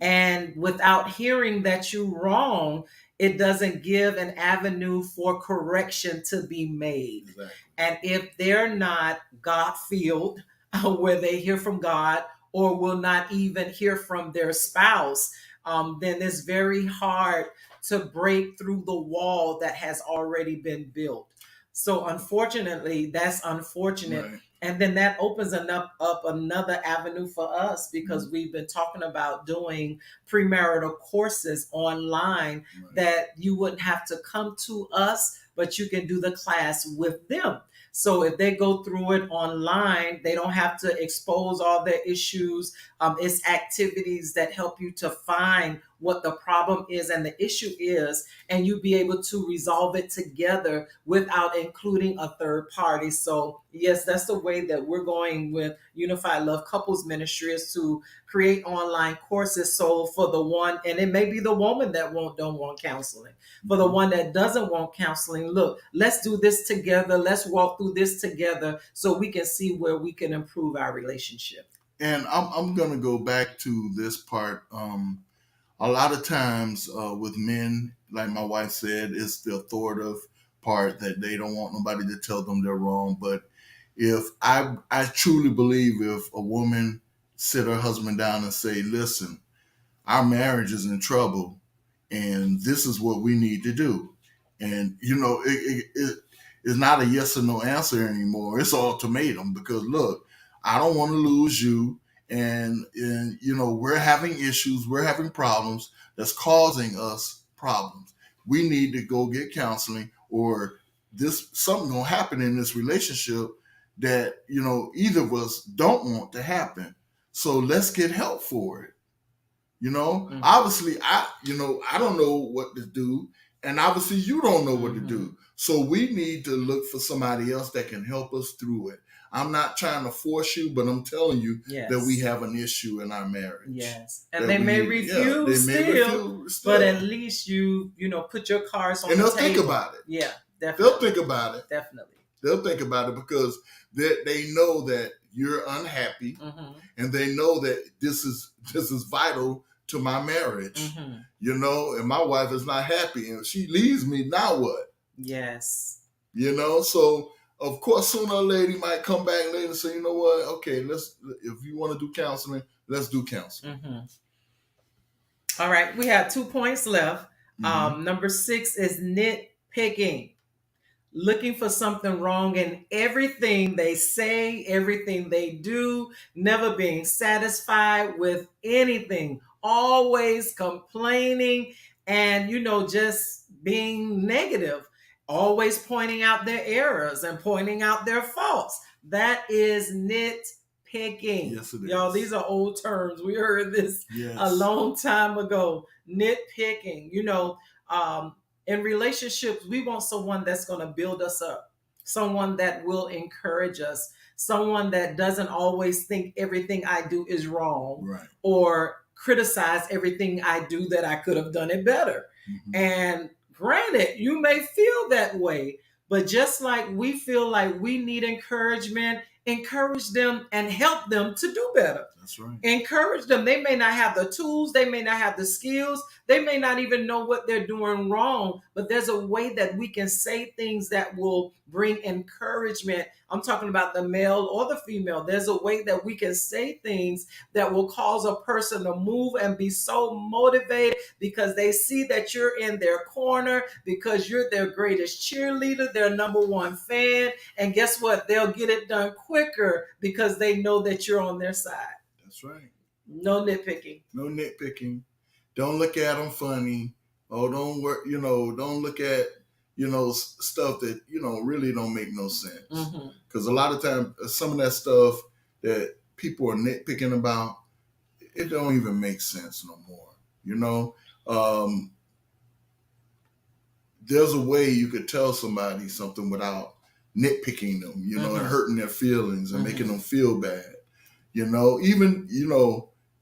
And without hearing that you're wrong, it doesn't give an avenue for correction to be made. Exactly. And if they're not God-filled, where they hear from God, or will not even hear from their spouse, then it's very hard to break through the wall that has already been built. So unfortunately, that's unfortunate. Right. And then that opens up another avenue for us, because we've been talking about doing premarital courses online, that you wouldn't have to come to us, but you can do the class with them. So if they go through it online, they don't have to expose all their issues. It's activities that help you to find what the problem is and the issue is, and you be able to resolve it together without including a third party. So yes, that's the way that we're going with Unified Love Couples Ministry, is to create online courses. So for the one, and it may be the woman that don't want counseling. For the one that doesn't want counseling, look, let's do this together. Let's walk through this together so we can see where we can improve our relationship. And I'm going to go back to this part. A lot of times with men, like my wife said, it's the authoritative part, that they don't want nobody to tell them they're wrong. But if I truly believe, if a woman sit her husband down and say, listen, our marriage is in trouble and this is what we need to do. And, it's not a yes or no answer anymore. It's an ultimatum, because look, I don't want to lose you. And we're having issues, we're having problems that's causing us problems. We need to go get counseling, or something gonna happen in this relationship that either of us don't want to happen. So let's get help for it. Obviously I don't know what to do, and obviously you don't know what to do. So we need to look for somebody else that can help us through it. I'm not trying to force you, but I'm telling you that we have an issue in our marriage. Yes. And they may refuse still, but at least you put your cards on the table. And they'll think about it. Yeah, definitely. They'll think about it. Definitely. They'll think about it, because they know that you're unhappy, and they know that this is vital to my marriage. And my wife is not happy, and if she leaves me, now what? Yes. So of course, sooner or later, he might come back later and say, you know what? Okay, if you want to do counseling, let's do counseling. All right. We have 2 points left. Number 6 is nitpicking. Looking for something wrong in everything they say, everything they do, never being satisfied with anything, always complaining, and, just being negative. Always pointing out their errors and pointing out their faults. That is nitpicking. Yes, it is. Y'all, these are old terms. We heard this a long time ago. Nitpicking. In relationships, we want someone that's going to build us up, someone that will encourage us, someone that doesn't always think everything I do is wrong, or criticize everything I do that I could have done it better. And granted, you may feel that way, but just like we feel like we need encouragement, encourage them and help them to do better. That's right. Encourage them. They may not have the tools. They may not have the skills. They may not even know what they're doing wrong, but there's a way that we can say things that will bring encouragement. I'm talking about the male or the female. There's a way that we can say things that will cause a person to move and be so motivated, because they see that you're in their corner, because you're their greatest cheerleader, their number one fan. And guess what? They'll get it done quicker because they know that you're on their side. That's right. No nitpicking. No nitpicking. Don't look at them funny. Oh, don't work. Don't look at stuff that really don't make no sense. Because a lot of times, some of that stuff that people are nitpicking about, it don't even make sense no more. There's a way you could tell somebody something without nitpicking them, and hurting their feelings and making them feel bad. Even,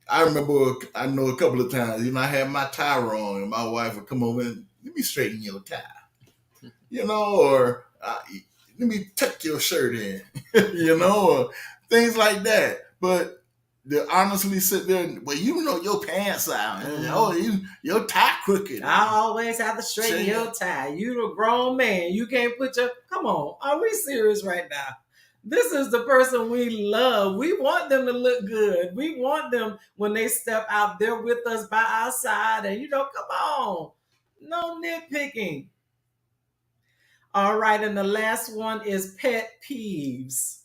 I remember, I know a couple of times, I had my tie wrong and my wife would come over and let me straighten your tie, or let me tuck your shirt in, or things like that. But they honestly sit there and, well, your pants out. Your tie crooked. I always have to straighten your tie. You a grown man. You can't come on. Are we serious right now? This is the person we love. We want them to look good. We want them when they step out there with us by our side. And come on. No nitpicking. All right. And the last one is pet peeves.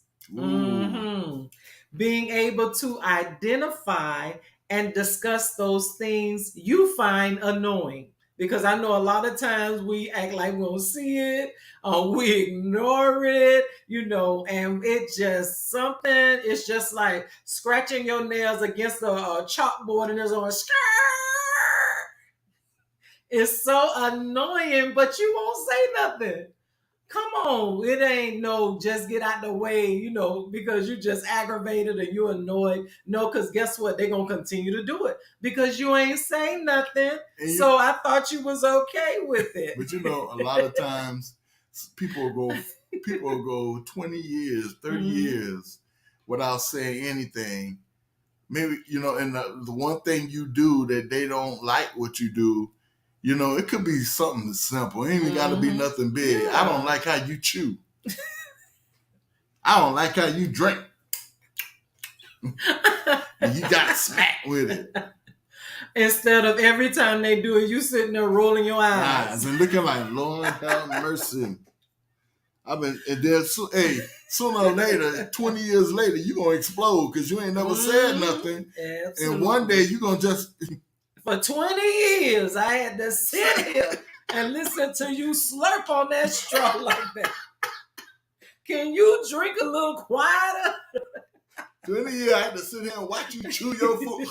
Being able to identify and discuss those things you find annoying. Because I know a lot of times we act like we don't see it, or we ignore it, and it's just like scratching your nails against a chalkboard and there's on a skirt. It's so annoying, but you won't say nothing. Come on, it ain't no just get out the way, because you just aggravated or you annoyed. No, because guess what? They're going to continue to do it because you ain't saying nothing. So I thought you was okay with it. But a lot of times people will go 20 years, 30 years without saying anything. Maybe, and the one thing you do that they don't like what you do, it could be something simple. It ain't even got to be nothing big. Yeah. I don't like how you chew. I don't like how you drink. And you got to smack with it. Instead of every time they do it, you sitting there rolling your eyes. And looking like, Lord have mercy. Sooner or later, 20 years later, you're going to explode because you ain't never said nothing. Absolutely. And one day you're going to just... For 20 years, I had to sit here and listen to you slurp on that straw like that. Can you drink a little quieter? 20 years, I had to sit here and watch you chew your food.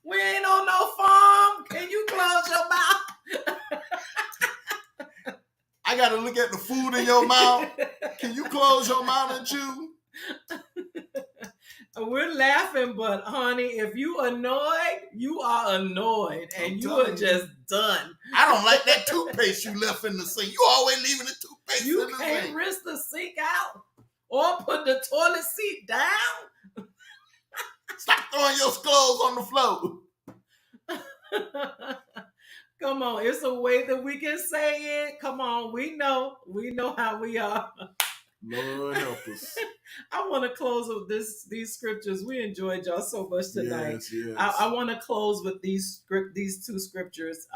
We ain't on no farm. Can you close your mouth? I got to look at the food in your mouth. Can you close your mouth and chew? We're laughing, but honey, if you annoyed, you are annoyed, and you are just done. I don't like that toothpaste you left in the sink. You always leaving the toothpaste in the sink. You can't rinse the sink out or put the toilet seat down. Stop throwing your clothes on the floor. Come on, it's a way that we can say it. Come on, we know how we are. Lord help us. I want to close with these scriptures. We enjoyed y'all so much tonight. Yes. I want to close with these two scriptures.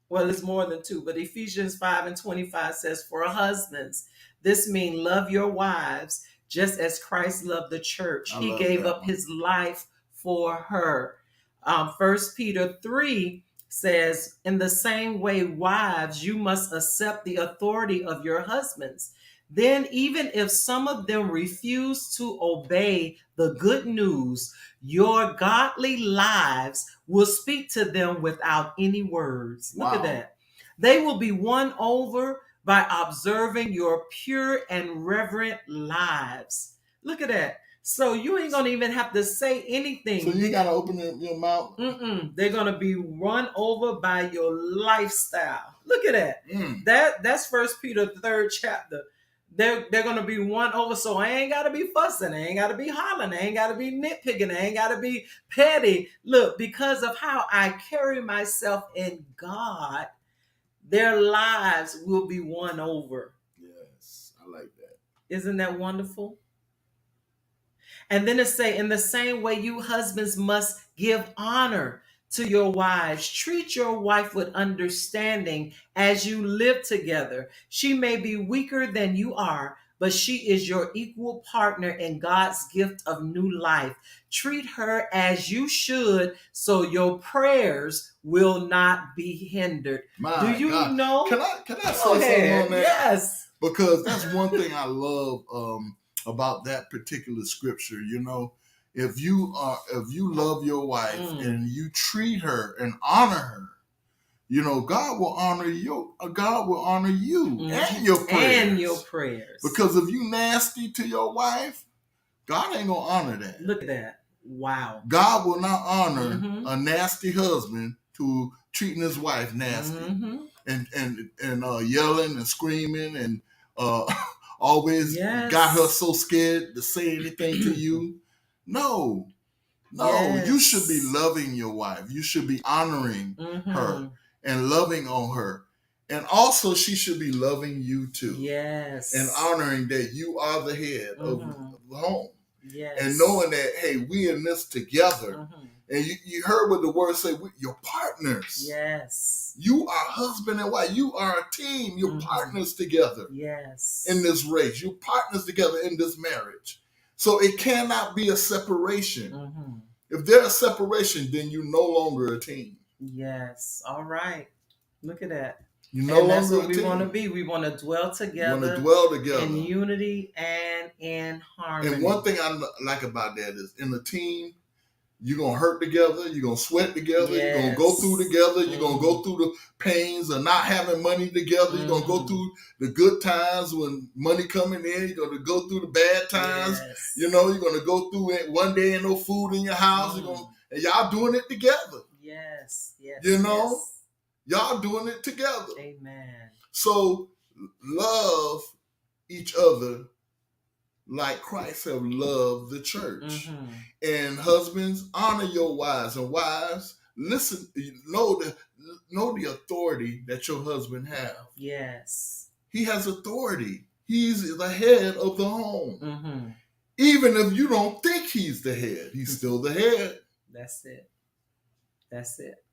Well, it's more than two, but Ephesians 5:25 says, "For husbands, this means love your wives just as Christ loved the church. He gave up his life for her." 1 Peter 3 says, "In the same way, wives, you must accept the authority of your husbands. Then, even if some of them refuse to obey the good news, your godly lives will speak to them without any words." Look at that. They will be won over by observing your pure and reverent lives. Look at that. So you ain't going to even have to say anything. So you got to open your mouth? They're going to be run over by your lifestyle. Look at that. That's 1 Peter 3rd chapter. They're going to be won over. So I ain't got to be fussing. I ain't got to be hollering. I ain't got to be nitpicking. I ain't got to be petty. Look, because of how I carry myself in God, their lives will be won over. Yes, I like that. Isn't that wonderful? And then it say, in the same way, you husbands must give honor to your wives. Treat your wife with understanding as you live together. She may be weaker than you are, but she is your equal partner in God's gift of new life. Treat her as you should so your prayers will not be hindered. Do you know? Can I say something on that? Yes. Because that's one thing I love about that particular scripture. You know, if you love your wife and you treat her and honor her, you know, God will honor you. God will honor you and your prayers. And your prayers. Because if you nasty to your wife, God ain't gonna honor that. Look at that. Wow. God will not honor a nasty husband to treating his wife nasty and yelling and screaming and always got her so scared to say anything to you. No, you should be loving your wife. You should be honoring her and loving on her. And also she should be loving you too. Yes. And honoring that you are the head of the home. Yes. And knowing that, hey, we in this together. And you heard what the word say, you're partners. Yes. You are husband and wife. You are a team. You're partners together. Yes. In this race. You're partners together in this marriage. So it cannot be a separation. If there's a separation, then you're no longer a team. Yes. All right. Look at that. You're no that's longer what we want to be. We want to dwell together. We want to dwell together. In unity and in harmony. And one thing I like about that is in a team, you're going to hurt together. You're going to sweat together. Yes. You're going to go through together. You're going to go through the pains of not having money together. You're going to go through the good times when money coming in. You're going to go through the bad times. Yes. You know, you're going to go through it. One day ain't no food in your house. You're going and y'all doing it together. Yes. Yes. You know, y'all doing it together. Amen. So love each other like Christ have loved the church. And husbands, honor your wives. And wives, listen, know the authority that your husband have. Yes. He has authority. He's the head of the home. Even if you don't think he's the head, he's still the head. That's it. That's it.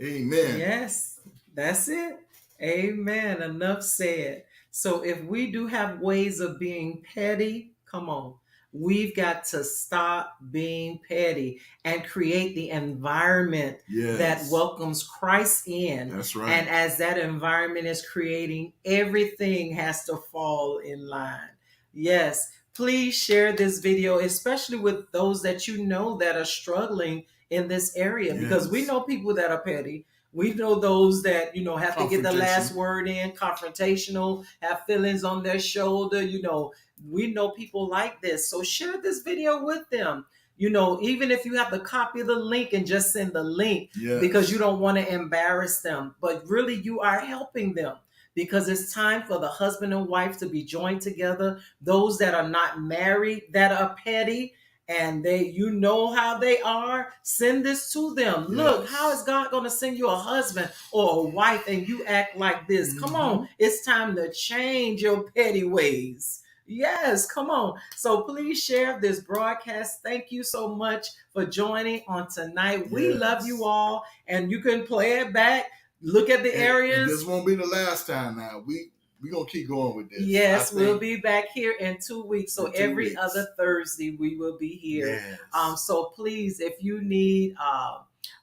Amen. Yes, that's it. Amen. Enough said. So if we do have ways of being petty, come on. We've got to stop being petty and create the environment that welcomes Christ in. That's right. And as that environment is creating, everything has to fall in line. Yes. Please share this video, especially with those that you know that are struggling in this area, because we know people that are petty. We know those that, you know, have to get the last word in, confrontational, have feelings on their shoulder. You know, we know people like this. So share this video with them. You know, even if you have to copy the link and just send the link because you don't want to embarrass them, but really you are helping them. Because it's time for the husband and wife to be joined together. Those that are not married, that are petty, and you know how they are, send this to them. Look, how is God going to send you a husband or a wife and you act like this? Come on, it's time to change your petty ways. Yes, come on. So please share this broadcast. Thank you so much for joining on tonight. We love you all, and you can play it back. Look at the areas. And this won't be the last time now. We're going to keep going with this. Yes, we'll be back here in 2 weeks. So every other Thursday, we will be here. Yes. So please, if you need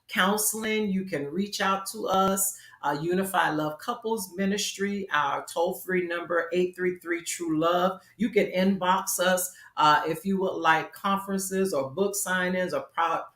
counseling, you can reach out to us. Unified Love Couples Ministry, our toll-free number, 833-TRUE-LOVE. You can inbox us if you would like conferences or book signings or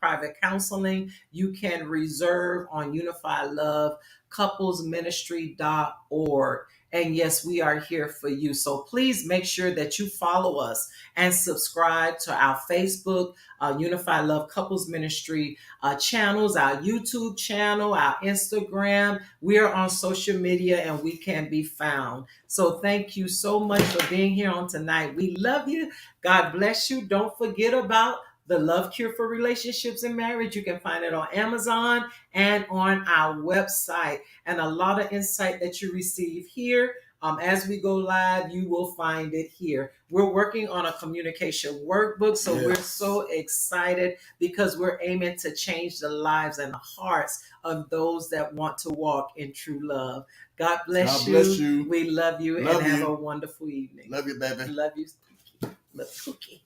private counseling. You can reserve on unifiedlovecouplesministry.org. And yes, we are here for you. So please make sure that you follow us and subscribe to our Facebook, Unified Love Couples Ministry channels, our YouTube channel, our Instagram. We are on social media and we can be found. So thank you so much for being here on tonight. We love you. God bless you. Don't forget about the Love Cure for Relationships and Marriage. You can find it on Amazon and on our website. And a lot of insight that you receive here As we go live, you will find it here. We're working on a communication workbook, so we're so excited because we're aiming to change the lives and the hearts of those that want to walk in true love. God bless you. We love you and have a wonderful evening. Love you, baby. Love you. Love Cookie.